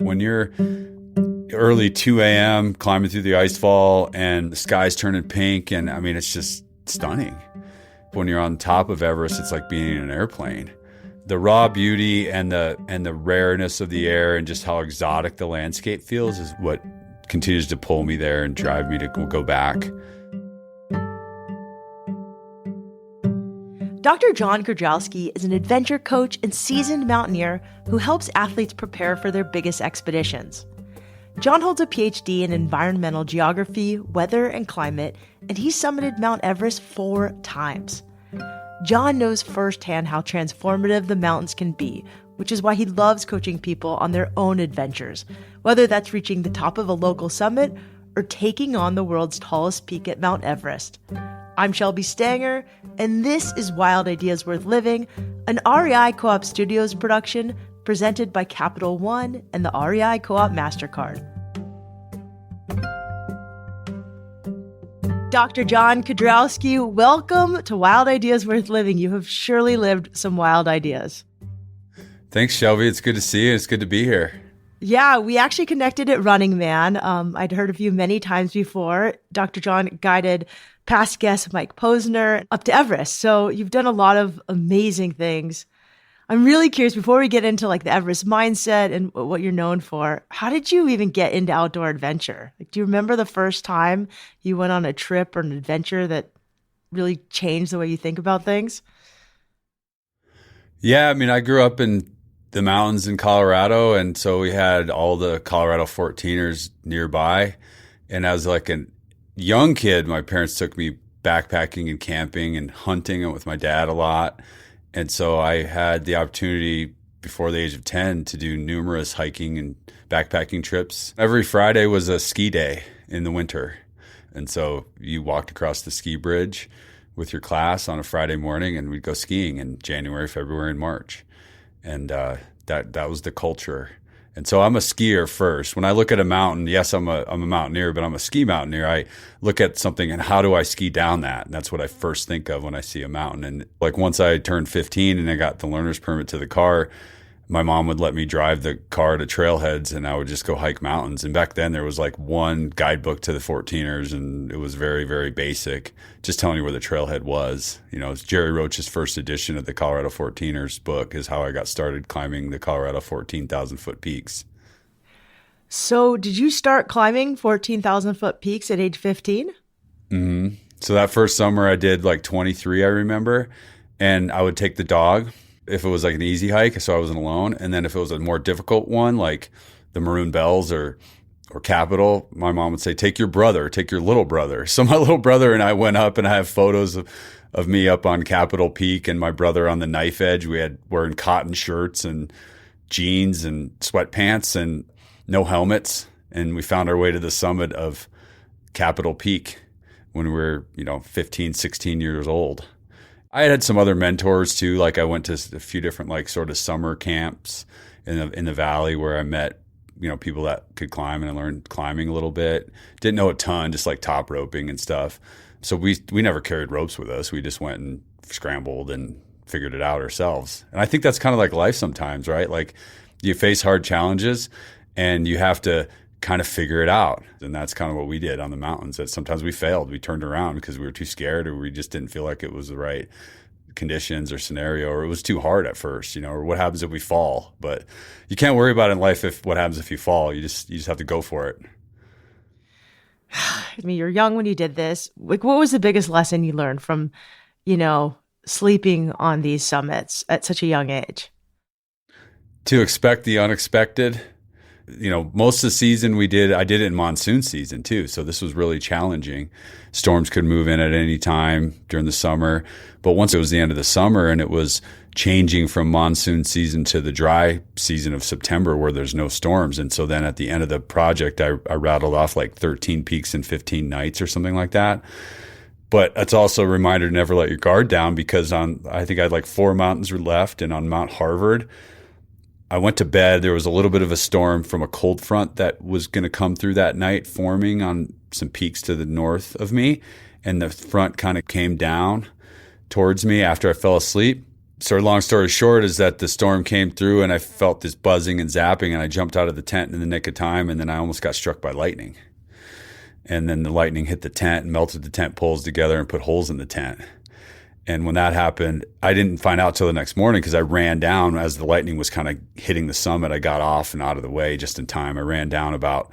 When you're early 2 a.m. climbing through the icefall and the sky's turning pink, and I mean, it's just stunning. When you're on top of Everest, it's like being in an airplane. The raw beauty and the rareness of the air and just how exotic the landscape feels is what continues to pull me there and drive me to go back. Dr. Jon Kedrowski is an adventure coach and seasoned mountaineer who helps athletes prepare for their biggest expeditions. Jon holds a PhD in environmental geography, weather, and climate, and he summited Mount Everest 4 times. Jon knows firsthand how transformative the mountains can be, which is why he loves coaching people on their own adventures, whether that's reaching the top of a local summit or taking on the world's tallest peak at Mount Everest. I'm Shelby Stanger, and this is Wild Ideas Worth Living, an REI Co-op Studios production presented by Capital One and the REI Co-op MasterCard. Dr. Jon Kedrowski, welcome to Wild Ideas Worth Living. You have surely lived some wild ideas. Thanks, Shelby. It's good to see you. It's good to be here. Yeah, we actually connected at Running Man. I'd heard of you many times before. Dr. Jon guided past guest Mike Posner up to Everest. So you've done a lot of amazing things. I'm really curious, before we get into like the Everest mindset and what you're known for, how did you even get into outdoor adventure? Like, do you remember the first time you went on a trip or an adventure that really changed the way you think about things? Yeah, I mean, I grew up in the mountains in Colorado, and so we had all the Colorado 14ers nearby. And as like a young kid, my parents took me backpacking and camping and hunting with my dad a lot. And so I had the opportunity before the age of 10 to do numerous hiking and backpacking trips. Every Friday was a ski day in the winter. And so you walked across the ski bridge with your class on a Friday morning, and we'd go skiing in January, February, and March. And that was the culture. And so I'm a skier first. When I look at a mountain, yes, I'm a mountaineer, but I'm a ski mountaineer. I look at something and how do I ski down that? And that's what I first think of when I see a mountain. And like once I turned 15 and I got the learner's permit to the car, my mom would let me drive the car to trailheads and I would just go hike mountains. And back then there was like one guidebook to the 14ers and it was very, very basic, just telling you where the trailhead was. You know, it's Jerry Roach's first edition of the Colorado 14ers book is how I got started climbing the Colorado 14,000 foot peaks. So did you start climbing 14,000 foot peaks at age 15? Mm-hmm. So that first summer I did like 23, I remember. And I would take the dog if it was like an easy hike, so I wasn't alone. And then if it was a more difficult one, like the Maroon Bells or Capitol, my mom would say, take your little brother. So my little brother and I went up, and I have photos of me up on Capitol Peak and my brother on the knife edge. We had wearing cotton shirts and jeans and sweatpants and no helmets. And we found our way to the summit of Capitol Peak when we were, 15, 16 years old. I had some other mentors too. Like I went to a few different like sort of summer camps in the valley where I met, people that could climb, and I learned climbing a little bit. Didn't know a ton, just like top roping and stuff. So we never carried ropes with us. We just went and scrambled and figured it out ourselves. And I think that's kind of like life sometimes, right? Like you face hard challenges and you have to kind of figure it out. And that's kind of what we did on the mountains. That sometimes we failed. We turned around because we were too scared, or we just didn't feel like it was the right conditions or scenario, or it was too hard at first, or what happens if we fall. But you can't worry about it in life what happens if you fall. You just have to go for it. I mean, you're young when you did this. Like, what was the biggest lesson you learned from, sleeping on these summits at such a young age? To expect the unexpected. Most of the season I did it in monsoon season too. So this was really challenging. Storms could move in at any time during the summer. But once it was the end of the summer and it was changing from monsoon season to the dry season of September where there's no storms. And so then at the end of the project, I rattled off like 13 peaks in 15 nights or something like that. But it's also a reminder to never let your guard down, because I think I had like 4 mountains left, and on Mount Harvard, I went to bed. There was a little bit of a storm from a cold front that was going to come through that night, forming on some peaks to the north of me. And the front kind of came down towards me after I fell asleep. So long story short is that the storm came through and I felt this buzzing and zapping, and I jumped out of the tent in the nick of time, and then I almost got struck by lightning. And then the lightning hit the tent and melted the tent poles together and put holes in the tent. And when that happened, I didn't find out till the next morning because I ran down as the lightning was kind of hitting the summit. I got off and out of the way just in time. I ran down about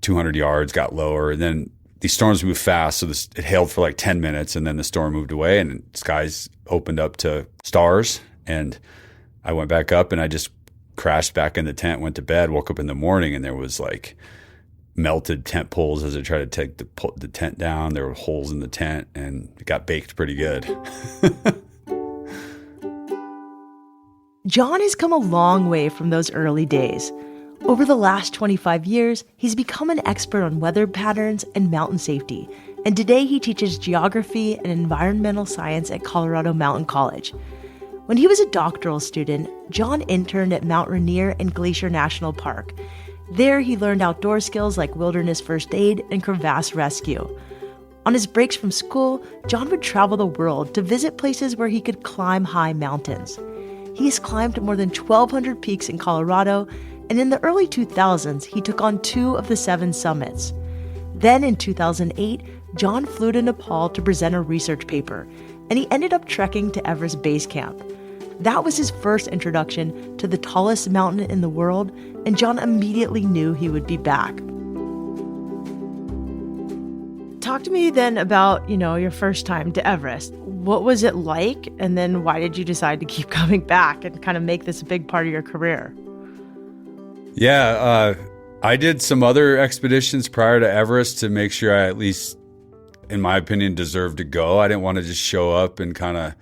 200 yards, got lower, and then these storms move fast, so it hailed for like 10 minutes, and then the storm moved away, and the skies opened up to stars, and I went back up, and I just crashed back in the tent, went to bed, woke up in the morning, and there was like melted tent poles as I tried to take the tent down. There were holes in the tent, and it got baked pretty good. Jon has come a long way from those early days. Over the last 25 years, he's become an expert on weather patterns and mountain safety, and today he teaches geography and environmental science at Colorado Mountain College. When he was a doctoral student, Jon interned at Mount Rainier and Glacier National Park. There, he learned outdoor skills like wilderness first aid and crevasse rescue. On his breaks from school, Jon would travel the world to visit places where he could climb high mountains. He has climbed more than 1,200 peaks in Colorado, and in the early 2000s, he took on 2 of the 7 summits. Then in 2008, Jon flew to Nepal to present a research paper, and he ended up trekking to Everest Base Camp. That was his first introduction to the tallest mountain in the world, and Jon immediately knew he would be back. Talk to me then about, your first time to Everest. What was it like? And then why did you decide to keep coming back and kind of make this a big part of your career? Yeah, I did some other expeditions prior to Everest to make sure I at least, in my opinion, deserved to go. I didn't want to just show up and kind of,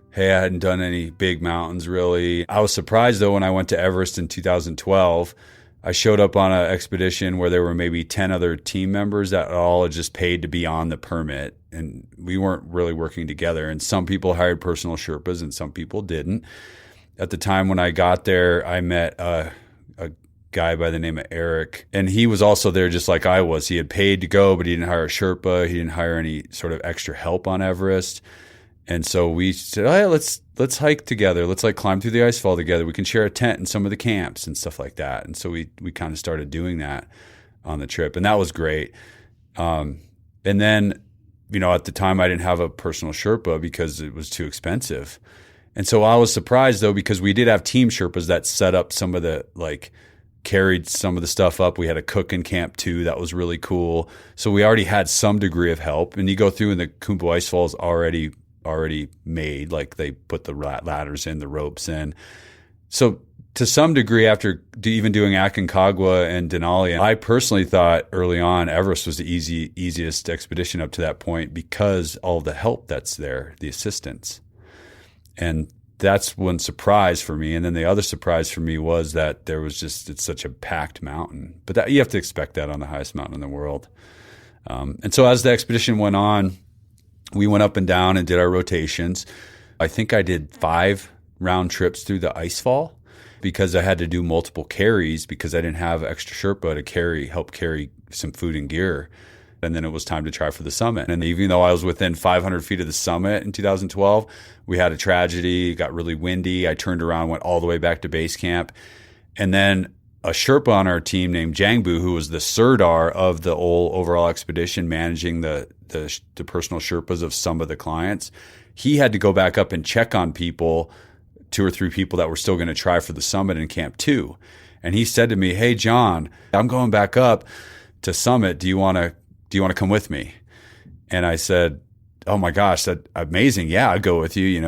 hey, I hadn't done any big mountains really. I was surprised though when I went to Everest in 2012. I showed up on an expedition where there were maybe 10 other team members that all had just paid to be on the permit, and we weren't really working together. And some people hired personal Sherpas and some people didn't. At the time when I got there, I met a guy by the name of Eric, and he was also there just like I was. He had paid to go, but he didn't hire a Sherpa. He didn't hire any sort of extra help on Everest. And so we said, oh, yeah, let's hike together. Let's climb through the icefall together. We can share a tent in some of the camps and stuff like that. And so we kind of started doing that on the trip, and that was great. And then, at the time I didn't have a personal Sherpa because it was too expensive. And so I was surprised though, because we did have team Sherpas that set up some of the carried some of the stuff up. We had a cook in camp too. That was really cool. So we already had some degree of help. And you go through and the Khumbu Icefall is already made. They put the ladders in, the ropes in. So to some degree, after even doing Aconcagua and Denali, I personally thought early on Everest was the easiest expedition up to that point because all the help that's there, the assistance. And that's one surprise for me. And then the other surprise for me was that it's such a packed mountain. But that you have to expect that on the highest mountain in the world. And so as the expedition went on, we went up and down and did our rotations. I think I did 5 round trips through the icefall because I had to do multiple carries because I didn't have extra Sherpa to help carry some food and gear. And then it was time to try for the summit. And even though I was within 500 feet of the summit in 2012, we had a tragedy. It got really windy. I turned around, went all the way back to base camp. And then a Sherpa on our team named Jangbu, who was the Sirdar of the overall expedition, managing the personal Sherpas of some of the clients, he had to go back up and check on people, 2 or 3 people that were still going to try for the summit in Camp 2. And he said to me, "Hey, Jon, I'm going back up to summit. Do you want to come with me?" And I said, "Oh my gosh, that's amazing. Yeah, I'd go with you."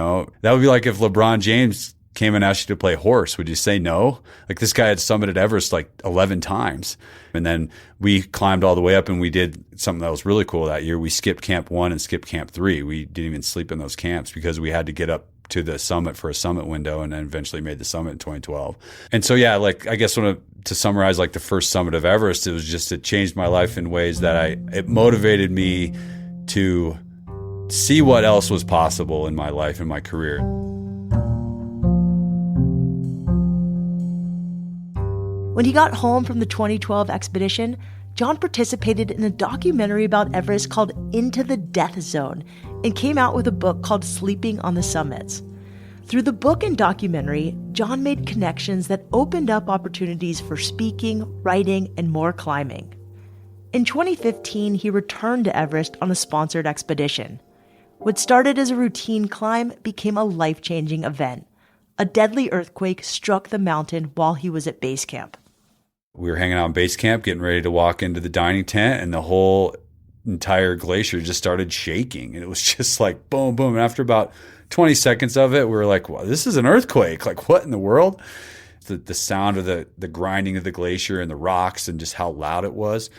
That would be like if LeBron James came and asked you to play horse. Would you say no? This guy had summited Everest 11 times. And then we climbed all the way up and we did something that was really cool that year. We skipped Camp 1 and skipped Camp 3. We didn't even sleep in those camps because we had to get up to the summit for a summit window, and then eventually made the summit in 2012. And so, yeah, I guess to summarize the first summit of Everest, it changed my life in ways that it motivated me to see what else was possible in my life and my career. When he got home from the 2012 expedition, Jon participated in a documentary about Everest called Into the Death Zone and came out with a book called Sleeping on the Summits. Through the book and documentary, Jon made connections that opened up opportunities for speaking, writing, and more climbing. In 2015, he returned to Everest on a sponsored expedition. What started as a routine climb became a life-changing event. A deadly earthquake struck the mountain while he was at base camp. We were hanging out in base camp, getting ready to walk into the dining tent, and the whole entire glacier just started shaking. And it was just like boom, boom. And after about 20 seconds of it, we were like, wow, this is an earthquake. Like, what in the world? The sound of the grinding of the glacier and the rocks and just how loud it was.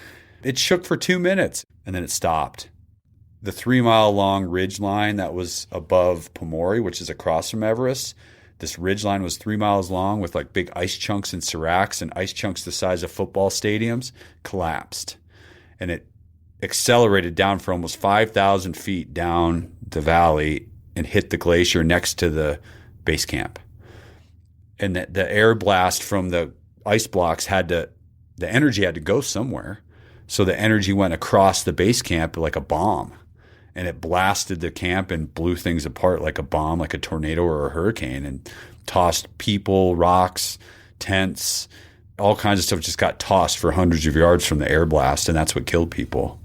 It shook for 2 minutes, and then it stopped. The 3-mile-long ridge line that was above Pomori, which is across from Everest, this ridge line was 3 miles long with like big ice chunks and seracs, and ice chunks the size of football stadiums collapsed. And it accelerated down for almost 5,000 feet down the valley and hit the glacier next to the base camp. And the air blast from the ice blocks the energy had to go somewhere. So the energy went across the base camp like a bomb. And it blasted the camp and blew things apart like a bomb, like a tornado or a hurricane, and tossed people, rocks, tents, all kinds of stuff just got tossed for hundreds of yards from the air blast, and that's what killed people.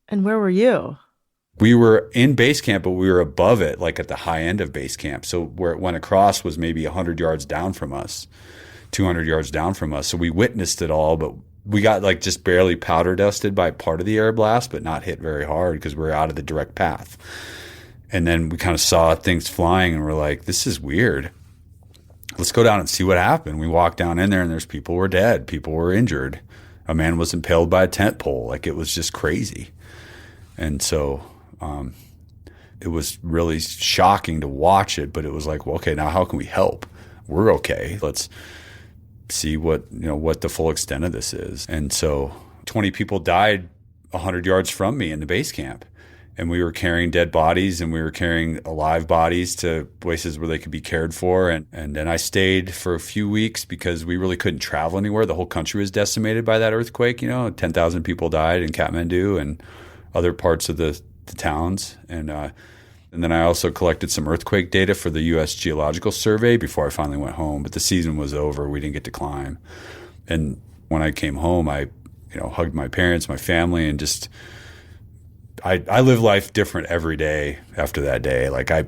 And where were you? We were in base camp, but we were above it, like at the high end of base camp. So where it went across was maybe 100 yards down from us, 200 yards down from us. So we witnessed it all, but we got like just barely powder dusted by part of the air blast, but not hit very hard because we're out of the direct path. And then we kind of saw things flying and we're like, this is weird. Let's go down and see what happened. We walked down in there and there's people were dead. People were injured. A man was impaled by a tent pole. Like, it was just crazy. And so it was really shocking to watch it, but it was like, well, okay, now how can we help? We're okay. Let's see what the full extent of this is. And so 20 people died 100 yards from me in the base camp. And we were carrying dead bodies and we were carrying alive bodies to places where they could be cared for. And then I stayed for a few weeks because we really couldn't travel anywhere. The whole country was decimated by that earthquake. 10,000 people died in Kathmandu and other parts of the towns. And then I also collected some earthquake data for the U.S. Geological Survey before I finally went home. But the season was over. We didn't get to climb. And when I came home, I hugged my parents, my family, and just I live life different every day after that day. Like, I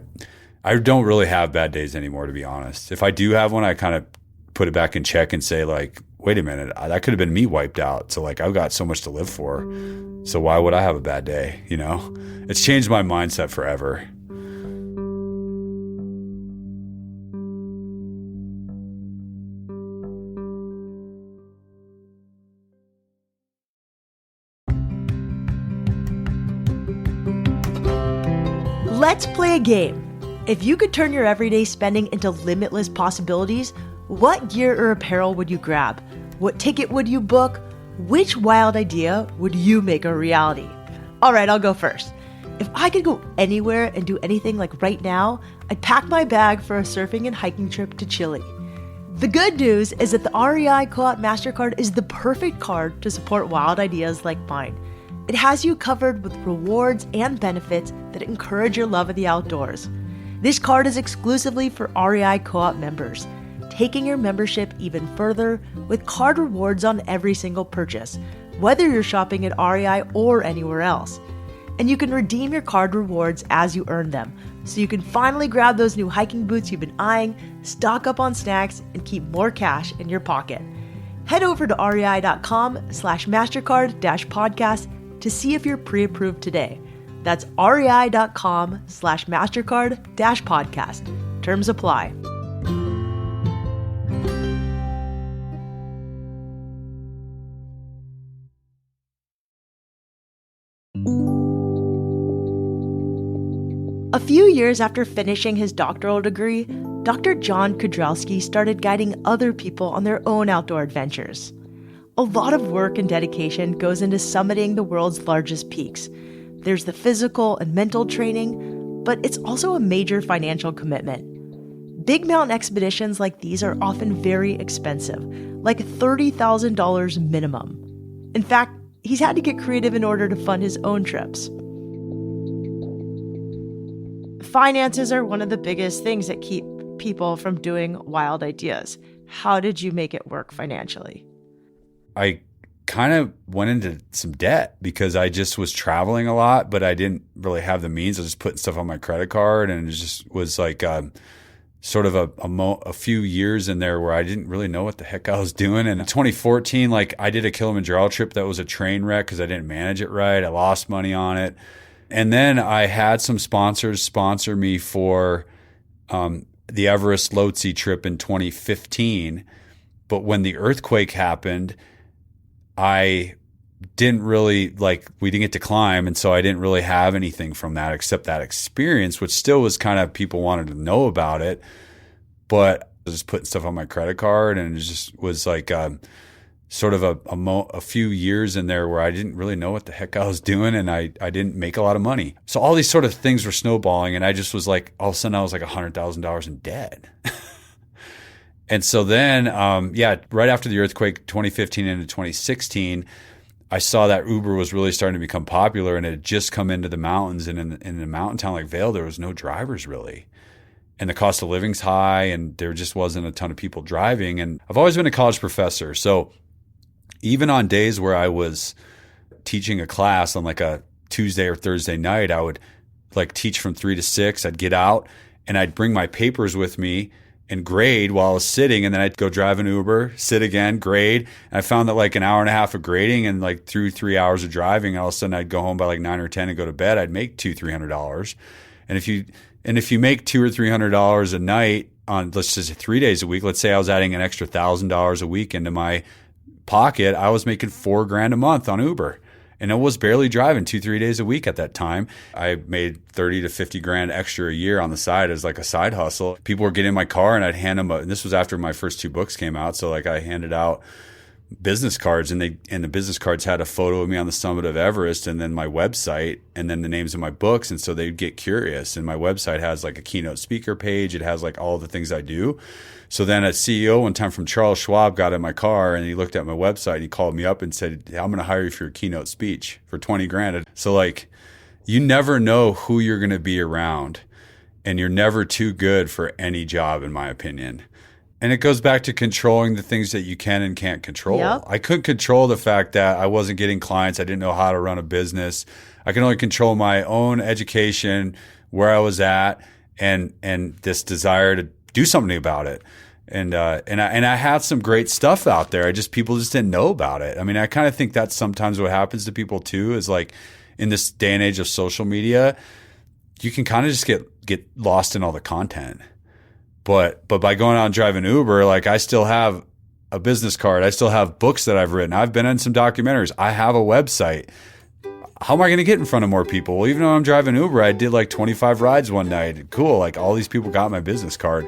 don't really have bad days anymore, to be honest. If I do have one, I kind of put it back in check and say, like, wait a minute, that could have been me wiped out. So, like, I've got so much to live for. So why would I have a bad day? It's changed my mindset forever. Let's play a game. If you could turn your everyday spending into limitless possibilities, what gear or apparel would you grab? What ticket would you book? Which wild idea would you make a reality? All right, I'll go first. If I could go anywhere and do anything like right now, I'd pack my bag for a surfing and hiking trip to Chile. The good news is that the REI Co-op MasterCard is the perfect card to support wild ideas like mine. It has you covered with rewards and benefits that encourage your love of the outdoors. This card is exclusively for REI Co-op members, taking your membership even further with card rewards on every single purchase, whether you're shopping at REI or anywhere else. And you can redeem your card rewards as you earn them, so you can finally grab those new hiking boots you've been eyeing, stock up on snacks, and keep more cash in your pocket. Head over to rei.com/mastercard-podcast to see if you're pre-approved today. That's rei.com/mastercard-podcast. Terms apply. A few years after finishing his doctoral degree, Dr. Jon Kedrowski started guiding other people on their own outdoor adventures. A lot of work and dedication goes into summiting the world's largest peaks. There's the physical and mental training, but it's also a major financial commitment. Big mountain expeditions like these are often very expensive, like $30,000 minimum. In fact, he's had to get creative in order to fund his own trips. finances are one of the biggest things that keep people from doing wild ideas. How did you make it work financially? I kind of went into some debt because I just was traveling a lot, but I didn't really have the means. I was just putting stuff on my credit card, and it just was like sort of a few years in there where I didn't really know what the heck I was doing. And in 2014, like I did a Kilimanjaro trip that was a train wreck because I didn't manage it right. I lost money on it. And then I had some sponsors sponsor me for the Everest Lhotse trip in 2015. But when the earthquake happened, I didn't really we didn't get to climb. And so I didn't really have anything from that except that experience, which still was kind of people wanted to know about it. But I was just putting stuff on my credit card, and it just was like sort of a few years in there where I didn't really know what the heck I was doing, and I didn't make a lot of money. So all these sort of things were snowballing, and I just was like, all of a sudden I was like $100,000 in debt. And so then, right after the earthquake, 2015 into 2016, I saw that Uber was really starting to become popular, and it had just come into the mountains. And in a mountain town like Vail, there was no drivers really. And the cost of living's high, and there just wasn't a ton of people driving. And I've always been a college professor. So even on days where I was teaching a class on like a Tuesday or Thursday night, I would like teach from 3 to 6. I'd get out and I'd bring my papers with me and grade while I was sitting, and then I'd go drive an Uber, sit again, grade. And I found that like an hour and a half of grading and like through 3 hours of driving, all of a sudden I'd go home by like 9 or 10 and go to bed. I'd make $200-300. And if you make $200 or $300 a night on, let's just say 3 days a week, let's say I was adding an extra $1,000 a week into my pocket, I was making $4,000 a month on Uber. And I was barely driving 2-3 days a week at that time. I made 30 to 50 grand extra a year on the side as like a side hustle. People were getting in my car, and I'd hand them and this was after my first 2 books came out. So like I handed out business cards, and the business cards had a photo of me on the summit of Everest, and then my website, and then the names of my books. And so they'd get curious. And my website has like a keynote speaker page. It has like all the things I do. So then a CEO one time from Charles Schwab got in my car, and he looked at my website, and he called me up and said, I'm going to hire you for your keynote speech for 20 grand. So like, you never know who you're going to be around, and you're never too good for any job, in my opinion. And it goes back to controlling the things that you can and can't control. Yep. I couldn't control the fact that I wasn't getting clients. I didn't know how to run a business. I can only control my own education, where I was at, and this desire to do something about it. And I had some great stuff out there. People just didn't know about it. I mean, I kind of think that's sometimes what happens to people too, is like in this day and age of social media, you can kind of just get lost in all the content. But by going out and driving Uber, like I still have a business card. I still have books that I've written. I've been in some documentaries. I have a website. How am I going to get in front of more people? Well, even though I'm driving Uber, I did like 25 rides one night. Cool. Like all these people got my business card.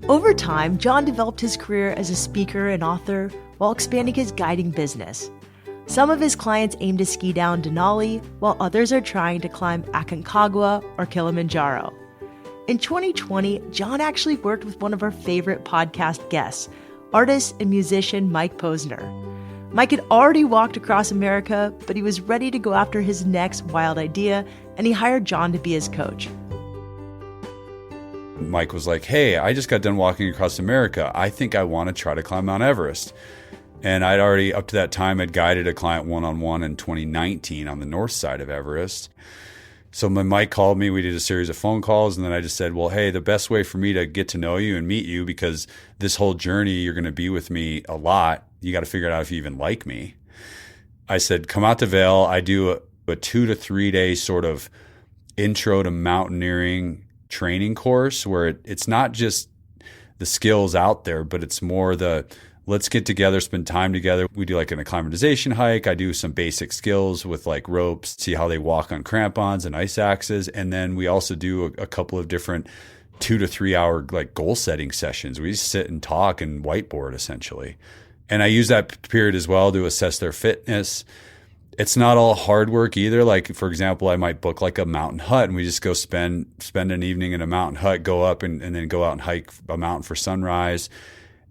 Over time, Jon developed his career as a speaker and author while expanding his guiding business. Some of his clients aim to ski down Denali, while others are trying to climb Aconcagua or Kilimanjaro. In 2020, Jon actually worked with one of our favorite podcast guests, artist and musician Mike Posner. Mike had already walked across America, but he was ready to go after his next wild idea, and he hired Jon to be his coach. Mike was like, hey, I just got done walking across America. I think I want to try to climb Mount Everest. And I'd already, up to that time, had guided a client one-on-one in 2019 on the north side of Everest. So when Mike called me, we did a series of phone calls, and then I just said, well, hey, the best way for me to get to know you and meet you, because this whole journey, you're going to be with me a lot. You got to figure out if you even like me. I said, come out to Vail. I do a 2 to 3 day sort of intro to mountaineering training course where it's not just the skills out there, but it's more the let's get together, spend time together. We do like an acclimatization hike. I do some basic skills with like ropes, see how they walk on crampons and ice axes. And then we also do a couple of different 2 to 3 hour like goal setting sessions. We just sit and talk and whiteboard essentially. And I use that period as well to assess their fitness. It's not all hard work either. Like, for example, I might book like a mountain hut and we just go spend an evening in a mountain hut, go up and then go out and hike a mountain for sunrise.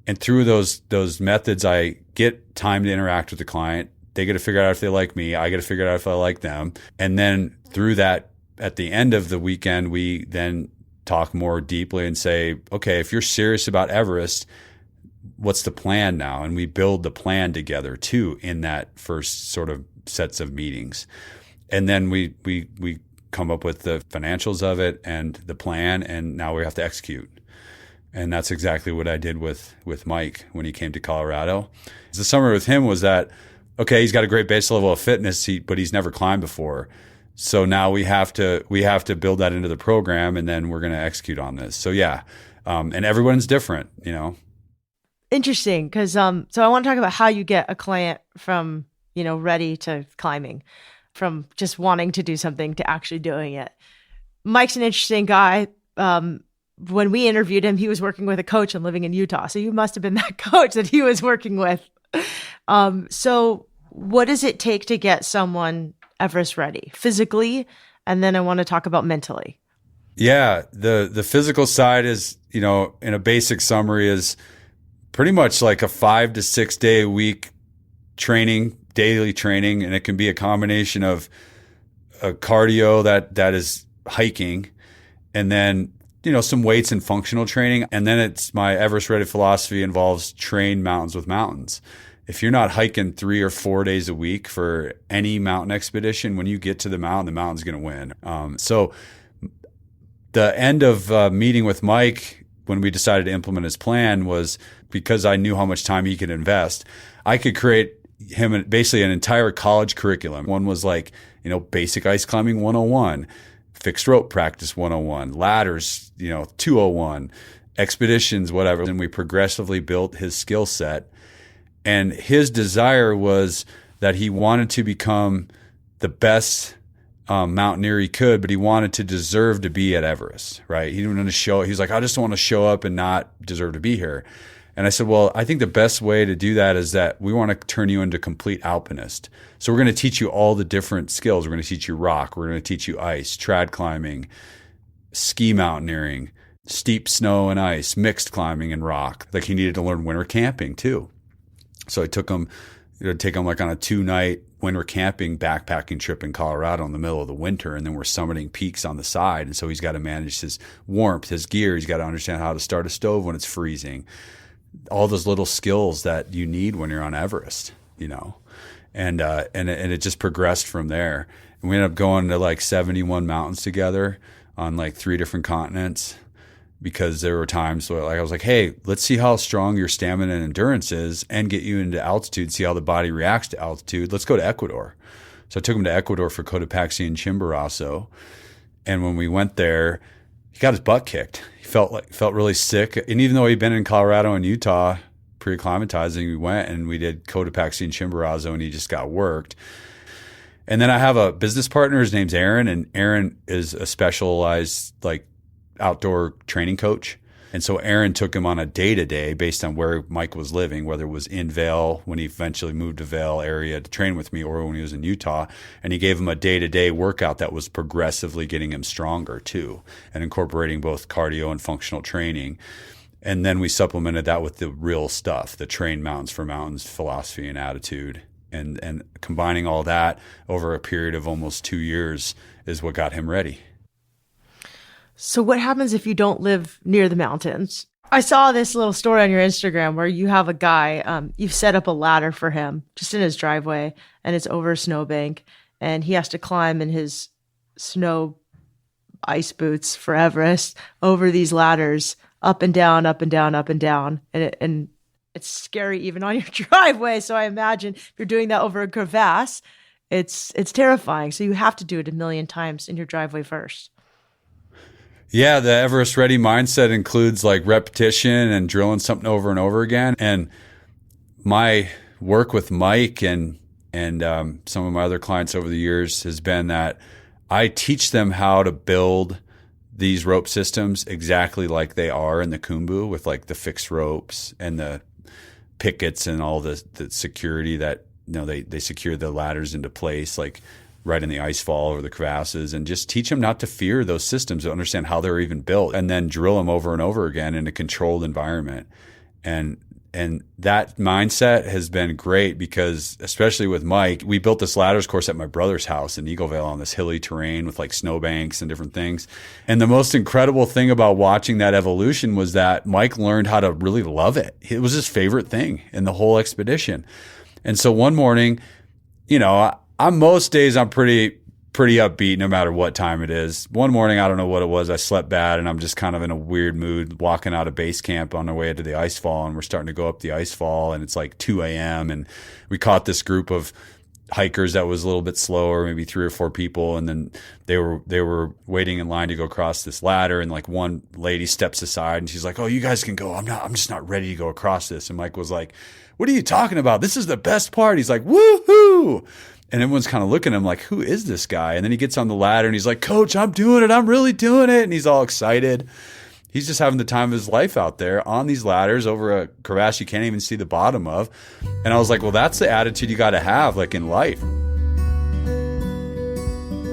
And through those methods, I get time to interact with the client, they got to figure out if they like me. I got to figure out if I like them. And then through that, at the end of the weekend, we then talk more deeply and say, okay, if you're serious about Everest, what's the plan now? And we build the plan together too in that first sort of sets of meetings. And then we come up with the financials of it and the plan, and now we have to execute. And that's exactly what I did with Mike when he came to Colorado. The summer with him was that, okay, he's got a great base level of fitness, but he's never climbed before. So now we have to build that into the program, and then we're going to execute on this. So yeah, and everyone's different, you know. Interesting, because so I want to talk about how you get a client from, you know, ready to climbing, from just wanting to do something to actually doing it. Mike's an interesting guy. When we interviewed him, he was working with a coach and living in Utah. So you must have been that coach that he was working with. So what does it take to get someone Everest ready physically? And then I want to talk about mentally. Yeah. The physical side is, you know, in a basic summary, is pretty much like a 5 to 6 day a week training, daily training. And it can be a combination of a cardio that is hiking, and then, you know, some weights and functional training. And then it's my Everest Ready philosophy involves train mountains with mountains. If you're not hiking 3 or 4 days a week for any mountain expedition, when you get to the mountain's going to win. So the end of meeting with Mike, when we decided to implement his plan, was because I knew how much time he could invest. I could create him basically an entire college curriculum. One was like, you know, basic ice climbing 101, fixed rope practice 101, ladders, you know, 201, expeditions, whatever. And we progressively built his skill set. And his desire was that he wanted to become the best mountaineer he could, but he wanted to deserve to be at Everest, right? He didn't want to show. He was like, I just don't want to show up and not deserve to be here. And I said, well, I think the best way to do that is that we want to turn you into complete alpinist. So we're going to teach you all the different skills. We're going to teach you rock. We're going to teach you ice, trad climbing, ski mountaineering, steep snow and ice, mixed climbing and rock. Like, he needed to learn winter camping too. So I took him, take him like on a 2-night winter camping backpacking trip in Colorado in the middle of the winter. And then we're summiting peaks on the side. And so he's got to manage his warmth, his gear. He's got to understand how to start a stove when it's freezing. All those little skills that you need when you're on Everest, you know, and it just progressed from there. And we ended up going to like 71 mountains together on like 3 different continents, because there were times where, like, I was like, hey, let's see how strong your stamina and endurance is and get you into altitude, see how the body reacts to altitude. Let's go to Ecuador. So I took him to Ecuador for Cotopaxi and Chimborazo. And when we went there, he got his butt kicked. He felt really sick. And even though he'd been in Colorado and Utah pre-acclimatizing, we went and we did Cotopaxi and Chimborazo, and he just got worked. And then I have a business partner. His name's Aaron, and Aaron is a specialized like outdoor training coach. And so Aaron took him on a day-to-day based on where Mike was living, whether it was in Vail when he eventually moved to Vail area to train with me, or when he was in Utah. And he gave him a day-to-day workout that was progressively getting him stronger too, and incorporating both cardio and functional training. And then we supplemented that with the real stuff, the train mountains for mountains philosophy and attitude. And combining all that over a period of almost 2 years is what got him ready. So what happens if you don't live near the mountains? I saw this little story on your Instagram where you have a guy, you've set up a ladder for him just in his driveway, and it's over a snowbank, and he has to climb in his snow ice boots for Everest over these ladders, up and down, up and down, up and down. And it's scary even on your driveway. So I imagine if you're doing that over a crevasse, it's terrifying. So you have to do it 1,000,000 times in your driveway first. Yeah, the Everest Ready mindset includes like repetition and drilling something over and over again. And my work with Mike and some of my other clients over the years has been that I teach them how to build these rope systems exactly like they are in the Khumbu, with like the fixed ropes and the pickets and all the security that, you know, they secure the ladders into place, like right in the ice fall or the crevasses, and just teach them not to fear those systems, to understand how they're even built, and then drill them over and over again in a controlled environment. And And that mindset has been great because, especially with Mike, we built this ladders course at my brother's house in Eaglevale on this hilly terrain with like snowbanks and different things. And the most incredible thing about watching that evolution was that Mike learned how to really love it. It was his favorite thing in the whole expedition. And so one morning, I'm most days I'm pretty upbeat no matter what time it is. One morning, I don't know what it was. I slept bad and I'm just kind of in a weird mood walking out of base camp on our way to the ice fall. And we're starting to go up the ice fall and it's like 2 a.m. And we caught this group of hikers that was a little bit slower, maybe 3 or 4 people. And then they were waiting in line to go across this ladder. And like one lady steps aside and she's like, "Oh, you guys can go. I'm just not ready to go across this." And Mike was like, "What are you talking about? This is the best part." He's like, "Woohoo!" And everyone's kind of looking at him like, who is this guy? And then he gets on the ladder and he's like, "Coach, I'm doing it. I'm really doing it." And he's all excited. He's just having the time of his life out there on these ladders over a crevasse you can't even see the bottom of. And I was like, well, that's the attitude you got to have like in life.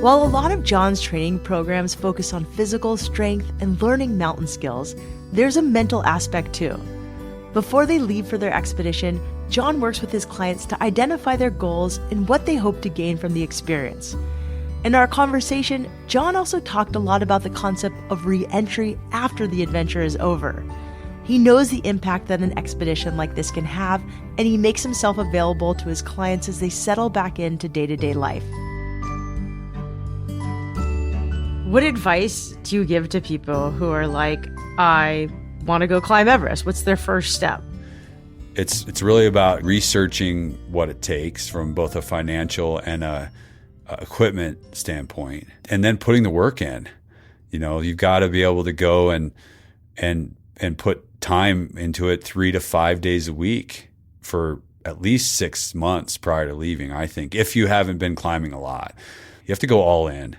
While a lot of Jon's training programs focus on physical strength and learning mountain skills, there's a mental aspect too. Before they leave for their expedition, Jon works with his clients to identify their goals and what they hope to gain from the experience. In our conversation, Jon also talked a lot about the concept of re-entry after the adventure is over. He knows the impact that an expedition like this can have, and he makes himself available to his clients as they settle back into day-to-day life. What advice do you give to people who are like, I want to go climb Everest? What's their first step? It's really about researching what it takes from both a financial and a equipment standpoint, and then putting the work in. You've got to be able to go and put time into it 3 to 5 days a week for at least 6 months prior to leaving. I think if you haven't been climbing a lot, you have to go all in.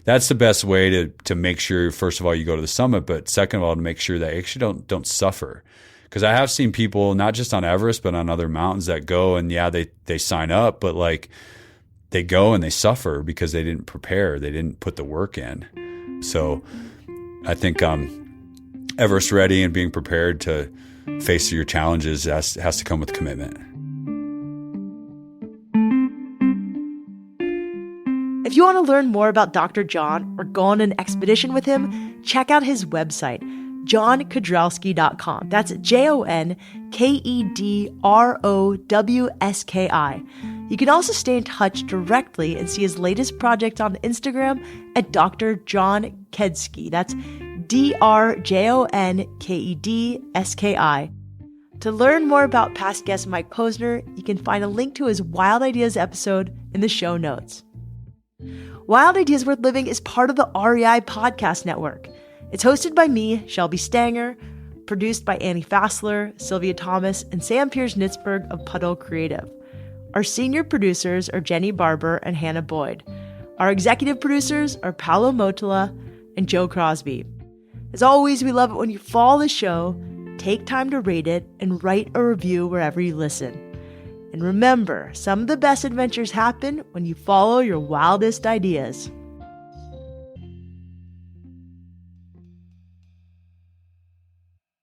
That's the best way to make sure, first of all, you go to the summit, but second of all, to make sure that you actually don't suffer. Because I have seen people, not just on Everest, but on other mountains that go and they sign up, but like they go and they suffer because they didn't prepare. They didn't put the work in. So I think Everest ready and being prepared to face your challenges has to come with commitment. If you want to learn more about Dr. Jon or go on an expedition with him, check out his website, jonkedrowski.com. That's JonKedrowski. You can also stay in touch directly and see his latest project on Instagram at Dr. Jon Kedrowski. That's DrJonKedski. To learn more about past guest Mike Posner, you can find a link to his Wild Ideas episode in the show notes. Wild Ideas Worth Living is part of the REI Podcast Network. It's hosted by me, Shelby Stanger, produced by Annie Fassler, Sylvia Thomas, and Sam Piers-Nitzberg of Puddle Creative. Our senior producers are Jenny Barber and Hannah Boyd. Our executive producers are Paolo Motola and Joe Crosby. As always, we love it when you follow the show, take time to rate it, and write a review wherever you listen. And remember, some of the best adventures happen when you follow your wildest ideas.